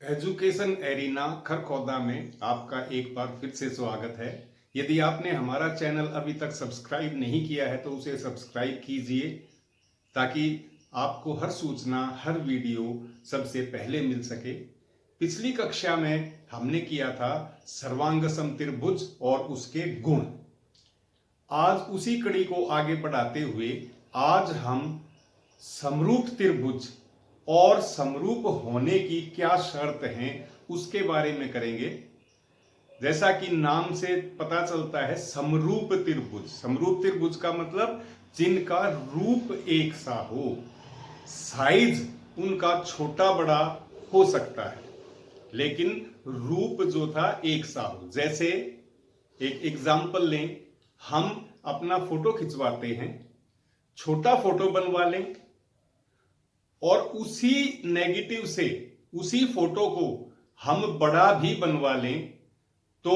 Education arena Kharkhoda में आपका एक बार फिर से स्वागत है। यदि आपने हमारा चैनल अभी तक सब्सक्राइब नहीं किया है तो उसे सब्सक्राइब कीजिए ताकि आपको हर सूचना, हर वीडियो सबसे पहले मिल सके। पिछली कक्षा में हमने किया था सर्वांग समत्रिभुज और उसके गुण। आज उसी कड़ी को आगे बढ़ाते हुए आज हम समरूप त्रिभुज और समरूप होने की क्या शर्त हैं उसके बारे में करेंगे। जैसा कि नाम से पता चलता है समरूप त्रिभुज। समरूप त्रिभुज का मतलब जिनका रूप एक सा हो, साइज उनका छोटा बड़ा हो सकता है लेकिन रूप जो था एक सा हो। जैसे एक एग्जाम्पल लें, हम अपना फोटो खिंचवाते हैं, छोटा फोटो बनवा लें और उसी नेगेटिव से उसी फोटो को हम बड़ा भी बनवा लें तो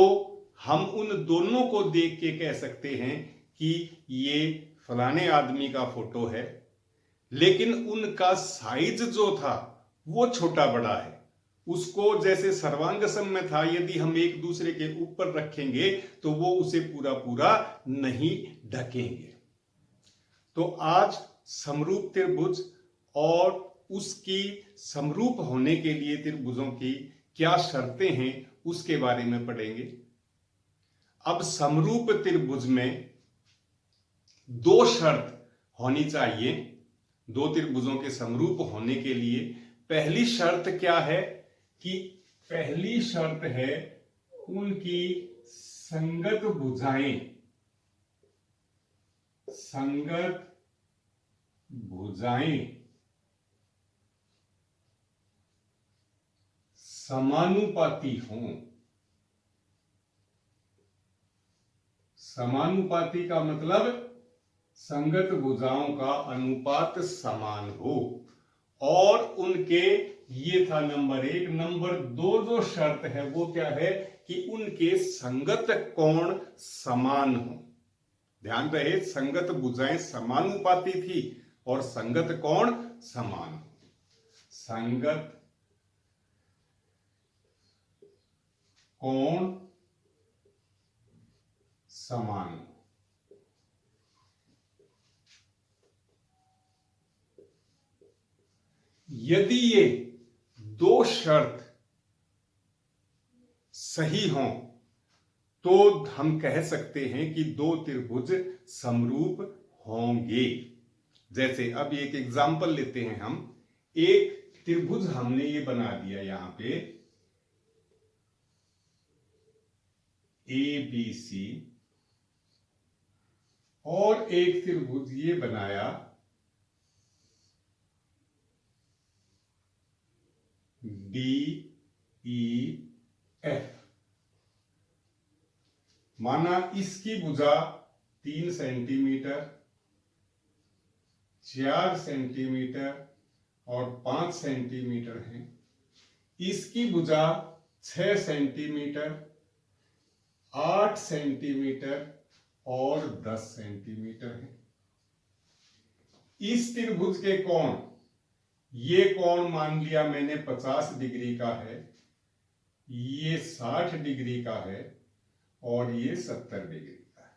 हम उन दोनों को देख के कह सकते हैं कि ये फलाने आदमी का फोटो है, लेकिन उनका साइज जो था वो छोटा बड़ा है। उसको जैसे सर्वांगसम में था, यदि हम एक दूसरे के ऊपर रखेंगे तो वो उसे पूरा पूरा नहीं ढकेंगे। तो आज समरूप त्रिभुज और उसकी समरूप होने के लिए त्रिभुजों की क्या शर्तें हैं उसके बारे में पढ़ेंगे। अब समरूप त्रिभुज में दो शर्त होनी चाहिए दो त्रिभुजों के समरूप होने के लिए। पहली शर्त क्या है कि पहली शर्त है उनकी संगत भुजाएं, संगत भुजाएं समानुपाती हों। समानुपाती का मतलब संगत भुजाओं का अनुपात समान हो। और उनके, ये था नंबर एक। नंबर दो जो शर्त है वो क्या है कि उनके संगत कोण समान हो। ध्यान रहे, संगत भुजाएं समानुपाती थी और संगत कोण समान हो। संगत कोण समान। यदि ये दो शर्त सही हों तो हम कह सकते हैं कि दो त्रिभुज समरूप होंगे। जैसे अब एक एग्जाम्पल लेते हैं हम। एक त्रिभुज हमने ये बना दिया यहां पे ABC, और एक त्रिभुज ये बनाया DEF। माना इसकी भुजा 3 सेंटीमीटर, 4 सेंटीमीटर और 5 सेंटीमीटर है। इसकी भुजा 6 सेंटीमीटर, 8 सेंटीमीटर और 10 सेंटीमीटर है। इस त्रिभुज के कोण, ये कोण मान लिया मैंने 50 डिग्री का है, ये 60 डिग्री का है और ये 70 डिग्री का है।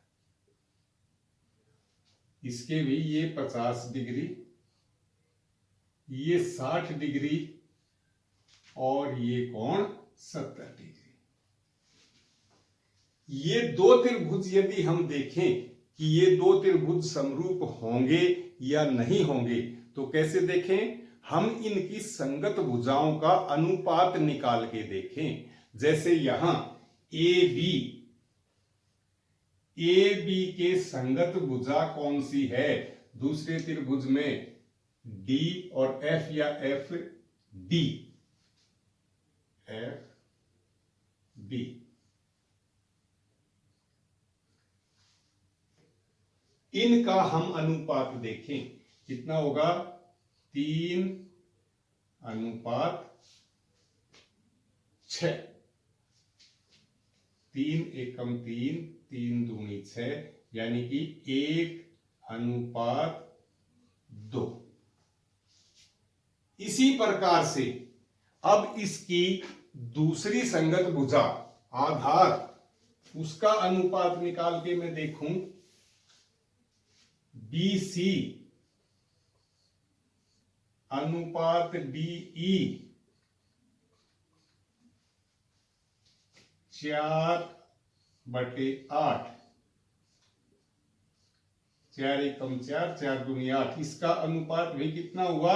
इसके भी ये 50 डिग्री, ये 60 डिग्री और ये कोण 70 डिग्री। ये दो त्रिभुज यदि हम देखें कि ये दो त्रिभुज समरूप होंगे या नहीं होंगे तो कैसे देखें? हम इनकी संगत भुजाओं का अनुपात निकाल के देखें। जैसे यहां AB के संगत भुजा कौन सी है? दूसरे त्रिभुज में D और F या FD, इनका हम अनुपात देखें कितना होगा? 3:6। 3 एकम 3, 3 दूनी 6, यानी कि 1:2। इसी प्रकार से अब इसकी दूसरी संगत भुजा आधार, उसका अनुपात निकाल के मैं देखूं, BC अनुपात DE 4/8, 4 एकम 4, 4 दूनी 8, इसका अनुपात भी कितना हुआ,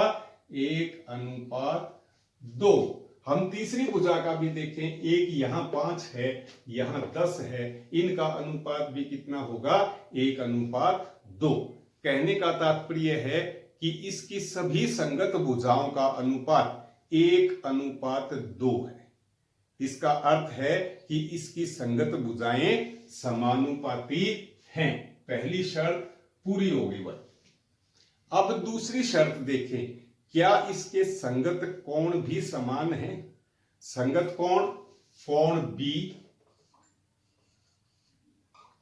1:2। हम तीसरी भुजा का भी देखें, एक यहां 5 है, यहां 10 है, इनका अनुपात भी कितना होगा, 1:2। कहने का तात्पर्य है कि इसकी सभी संगत भुजाओं का अनुपात 1:2 है। इसका अर्थ है कि इसकी संगत भुजाएं समानुपाती हैं। पहली शर्त पूरी हो गई भाई। अब दूसरी शर्त देखें, क्या इसके संगत कोण भी समान है? संगत कोण, कोण B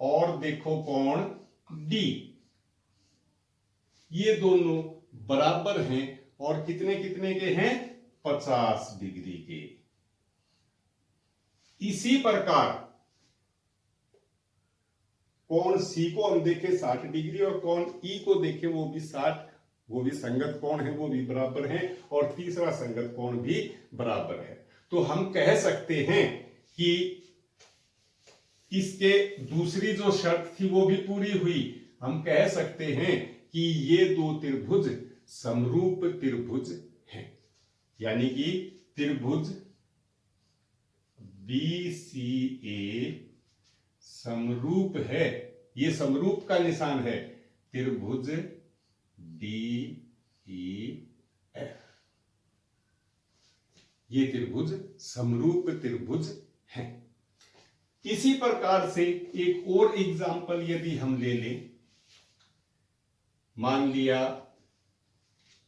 और देखो कोण D, ये दोनों बराबर हैं और कितने कितने के हैं, 50 डिग्री के। इसी प्रकार कोण C को हम देखें 60 डिग्री और कोण E को देखें वो भी 60, वो भी संगत कोण है, वो भी बराबर है, और तीसरा संगत कोण भी बराबर है। तो हम कह सकते हैं कि इसके दूसरी जो शर्त थी वो भी पूरी हुई। हम कह सकते हैं कि ये दो त्रिभुज समरूप त्रिभुज हैं, यानी कि त्रिभुज BCA समरूप है। ये समरूप का निशान है, त्रिभुज DEF, ये त्रिभुज समरूप त्रिभुज हैं। इसी प्रकार से एक और एग्जांपल यदि हम ले लें, मान लिया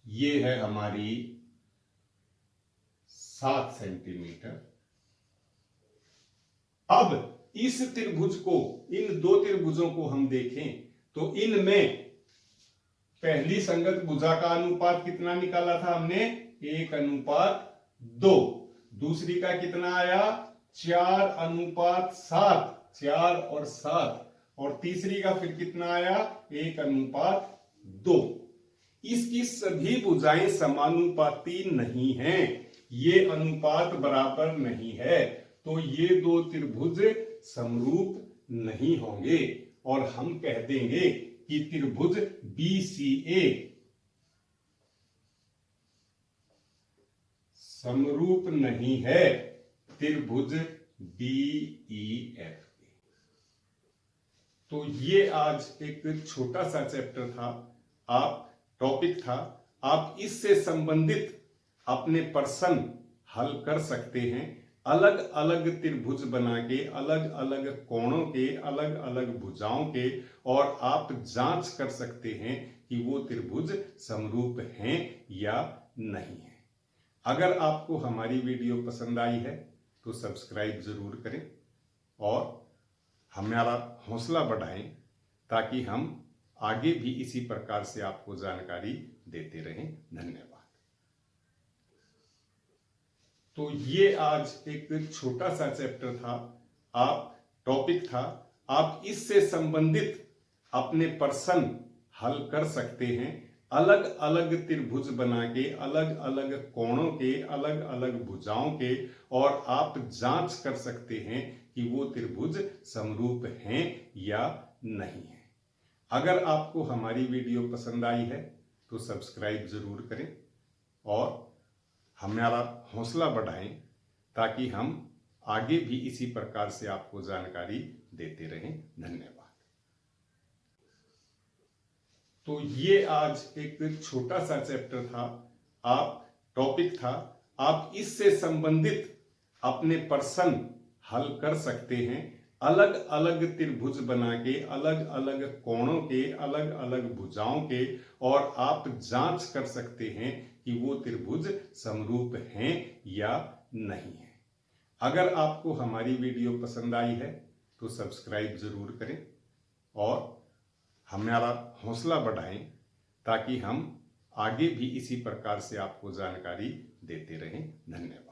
ये है हमारी 7 सेंटीमीटर। अब इस त्रिभुज को, इन दो त्रिभुजों को हम देखें तो इनमें पहली संगत भुजा का अनुपात कितना निकाला था हमने, 1:2। दूसरी का कितना आया, 4:7, 4 और 7, और तीसरी का फिर कितना आया, 1:2। इसकी सभी भुजाएं समानुपाती नहीं हैं, ये अनुपात बराबर नहीं है, तो ये दो त्रिभुज समरूप नहीं होंगे और हम कह देंगे कि त्रिभुज BCA समरूप नहीं है त्रिभुज DEF। तो ये आज एक छोटा सा चैप्टर था, टॉपिक था। आप इससे संबंधित अपने प्रश्न हल कर सकते हैं, अलग अलग त्रिभुज बना के, अलग अलग कोणों के, अलग अलग भुजाओं के, और आप जांच कर सकते हैं कि वो त्रिभुज समरूप हैं या नहीं है। अगर आपको हमारी वीडियो पसंद आई है तो सब्सक्राइब जरूर करें और हमारा हौसला बढ़ाएं, ताकि हम आगे भी इसी प्रकार से आपको जानकारी देते रहें। धन्यवाद। तो ये आज एक छोटा सा चैप्टर था, टॉपिक था। आप इससे संबंधित अपने प्रश्न हल कर सकते हैं, अलग अलग त्रिभुज बना के, अलग अलग कोणों के, अलग अलग भुजाओं के, और आप जांच कर सकते हैं कि वो त्रिभुज समरूप हैं या नहीं है। अगर आपको हमारी वीडियो पसंद आई है तो सब्सक्राइब जरूर करें और हमारा हौसला बढ़ाएं, ताकि हम आगे भी इसी प्रकार से आपको जानकारी देते रहें। धन्यवाद। तो ये आज एक छोटा सा चैप्टर था, टॉपिक था। आप इससे संबंधित अपने प्रश्न हल कर सकते हैं, अलग अलग त्रिभुज बना के, अलग अलग कोणों के, अलग अलग भुजाओं के, और आप जांच कर सकते हैं कि वो त्रिभुज समरूप हैं या नहीं है। अगर आपको हमारी वीडियो पसंद आई है तो सब्सक्राइब जरूर करें और हमारा हौसला बढ़ाएं, ताकि हम आगे भी इसी प्रकार से आपको जानकारी देते रहें। धन्यवाद।